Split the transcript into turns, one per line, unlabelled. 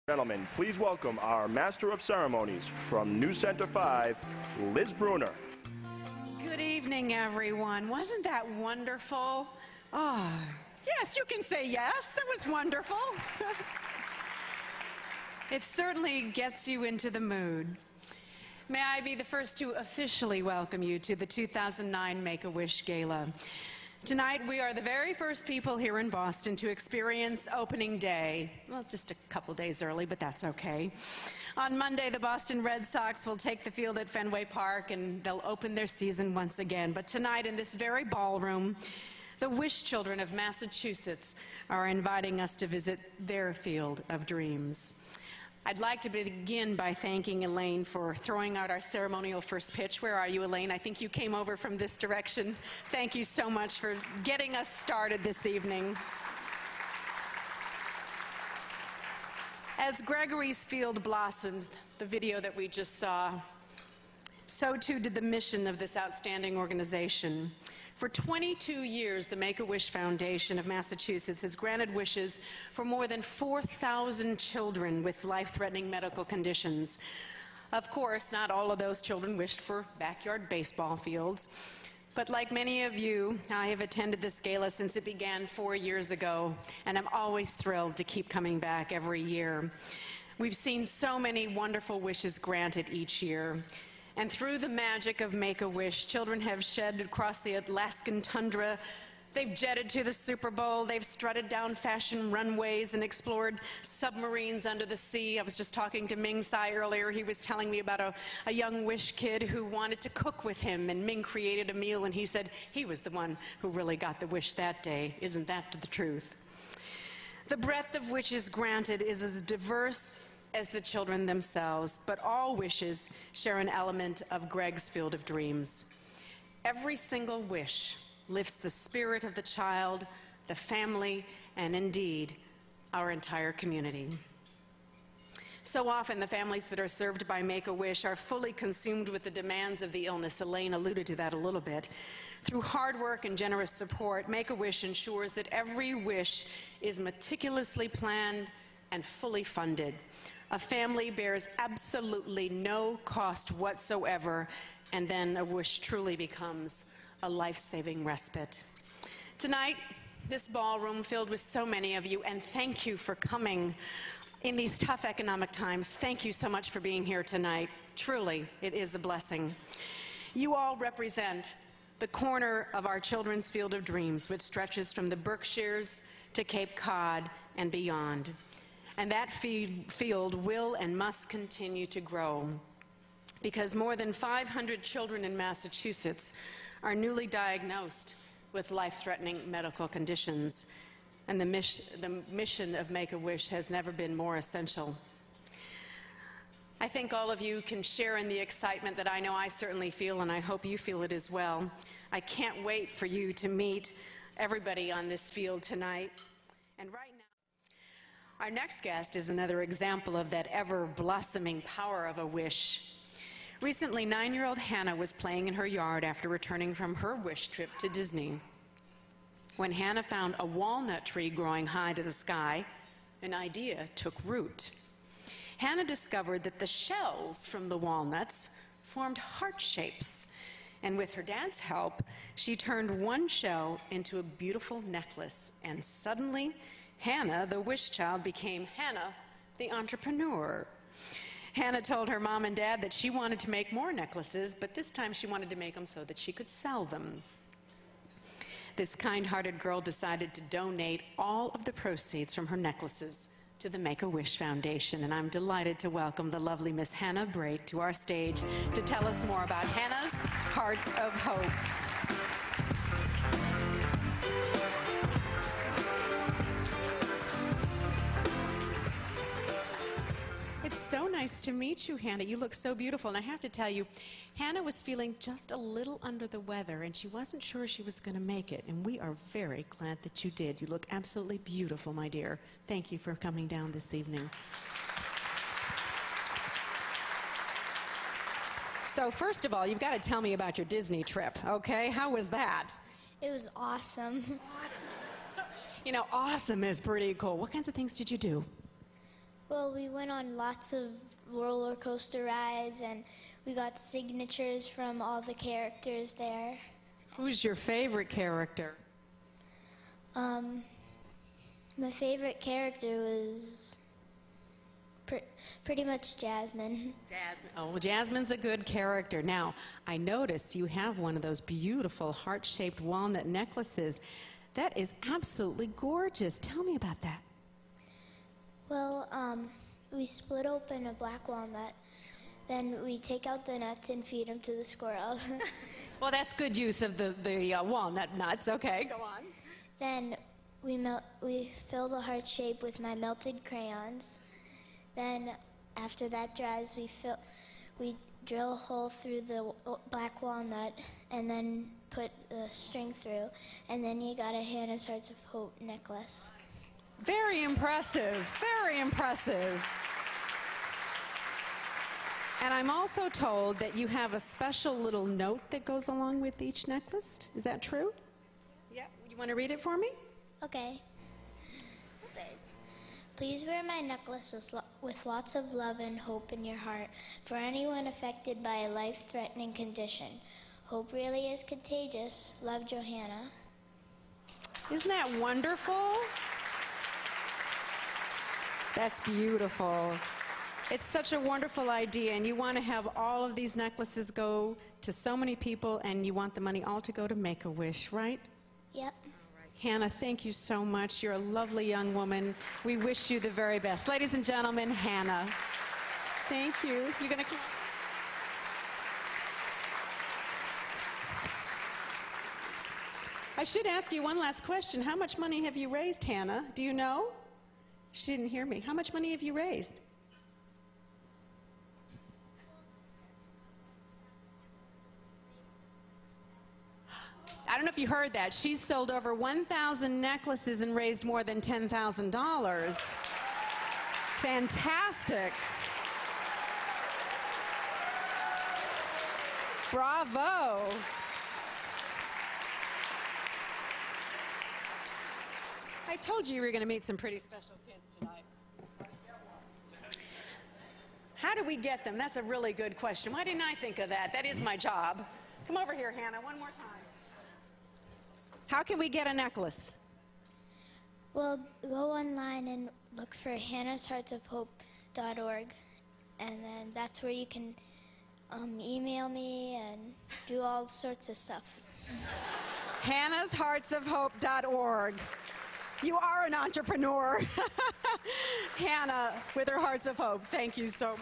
Gentlemen, please welcome our Master of Ceremonies from New Center 5, Liz Bruner.
Good evening, everyone. Wasn't that wonderful? Oh, yes, you can say yes. That was wonderful. It certainly gets you into the mood. May I be the first to officially welcome you to the 2009 Make-A-Wish Gala. Tonight, we are the very first people here in Boston to experience opening day. Well, just a couple days early, but that's okay. On Monday, the Boston Red Sox will take the field at Fenway Park, and they'll open their season once again. But tonight, in this very ballroom, the Wish Children of Massachusetts are inviting us to visit their field of dreams. I'd like to begin by thanking Elaine for throwing out our ceremonial first pitch. Where are you, Elaine? I think you came over from this direction. Thank you so much for getting us started this evening. As Gregory's field blossomed, the video that we just saw, so too did the mission of this outstanding organization. For 22 years, the Make-A-Wish Foundation of Massachusetts has granted wishes for more than 4,000 children with life-threatening medical conditions. Of course, not all of those children wished for backyard baseball fields. But like many of you, I have attended this gala since it began 4 years ago, and I'm always thrilled to keep coming back every year. We've seen so many wonderful wishes granted each year. And through the magic of Make-A-Wish, children have shed across the Alaskan tundra. They've jetted to the Super Bowl. They've strutted down fashion runways and explored submarines under the sea. I was just talking to Ming Tsai earlier. He was telling me about a young Wish kid who wanted to cook with him, and Ming created a meal, and he said he was the one who really got the wish that day. Isn't that the truth? The breadth of wishes granted is as diverse as the children themselves, but all wishes share an element of Greg's field of dreams. Every single wish lifts the spirit of the child, the family, and indeed, our entire community. So often, the families that are served by Make-A-Wish are fully consumed with the demands of the illness. Elaine alluded to that a little bit. Through hard work and generous support, Make-A-Wish ensures that every wish is meticulously planned and fully funded. A family bears absolutely no cost whatsoever, and then a wish truly becomes a life-saving respite. Tonight, this ballroom filled with so many of you, and thank you for coming in these tough economic times. Thank you so much for being here tonight. Truly, it is a blessing. You all represent the corner of our children's field of dreams, which stretches from the Berkshires to Cape Cod and beyond. And that field will and must continue to grow, because more than 500 children in Massachusetts are newly diagnosed with life-threatening medical conditions, and the mission of Make-A-Wish has never been more essential. I think all of you can share in the excitement that I know I certainly feel, and I hope you feel it as well. I can't wait for you to meet everybody on this field tonight. And right now, our next guest is another example of that ever-blossoming power of a wish. Recently, 9-year-old Hanna was playing in her yard after returning from her wish trip to Disney. When Hanna found a walnut tree growing high to the sky, an idea took root. Hanna discovered that the shells from the walnuts formed heart shapes, and with her dad's help, she turned one shell into a beautiful necklace, and suddenly, Hanna, the wish child, became Hanna, the entrepreneur. Hanna told her mom and dad that she wanted to make more necklaces, but this time she wanted to make them so that she could sell them. This kind-hearted girl decided to donate all of the proceeds from her necklaces to the Make-A-Wish Foundation, and I'm delighted to welcome the lovely Miss Hanna Brait to our stage to tell us more about Hanna's Hearts of Hope. It's so nice to meet you, Hanna. You look so beautiful. And I have to tell you, Hanna was feeling just a little under the weather, and she wasn't sure she was going to make it. And we are very glad that you did. You look absolutely beautiful, my dear. Thank you for coming down this evening. So first of all, you've got to tell me about your Disney trip, okay? How was that?
It was awesome.
Awesome. You know, awesome is pretty cool. What kinds of things did you do?
Well, we went on lots of roller coaster rides, and we got signatures from all the characters there.
Who's your favorite character?
My favorite character was pretty much Jasmine.
Jasmine. Oh, well, Jasmine's a good character. Now, I noticed you have one of those beautiful heart-shaped walnut necklaces. That is absolutely gorgeous. Tell me about that.
Well, we split open a black walnut, then we take out the nuts and feed them to the squirrels.
Well, that's good use of the walnut nuts. Okay, go on.
Then we fill the heart shape with my melted crayons. Then after that dries, we drill a hole through the black walnut and then put a string through, and then you got a Hannah's Hearts of Hope necklace.
Very impressive, very impressive. And I'm also told that you have a special little note that goes along with each necklace. Is that true? Yeah. You want to read it for me?
Okay. Please wear my necklace with lots of love and hope in your heart for anyone affected by a life-threatening condition. Hope really is contagious. Love, Johanna.
Isn't that wonderful? That's beautiful. It's such a wonderful idea, and you want to have all of these necklaces go to so many people, and you want the money all to go to Make-A-Wish, right?
Yep.
Hannah, thank you so much. You're a lovely young woman. We wish you the very best. Ladies and gentlemen, Hanna. Thank you. You gonna come? I should ask you one last question. How much money have you raised, Hanna? Do you know? She didn't hear me. How much money have you raised? I don't know if you heard that. She's sold over 1,000 necklaces and raised more than $10,000. Fantastic. Bravo. I told you were going to meet some pretty special kids tonight. How do we get them? That's a really good question. Why didn't I think of that? That is my job. Come over here, Hanna, one more time. How can we get a necklace?
Well, go online and look for hannahsheartsofhope.org, and then that's where you can email me and do all sorts of stuff.
hannahsheartsofhope.org. You are an entrepreneur. Hanna with her Hearts of Hope. Thank you so much.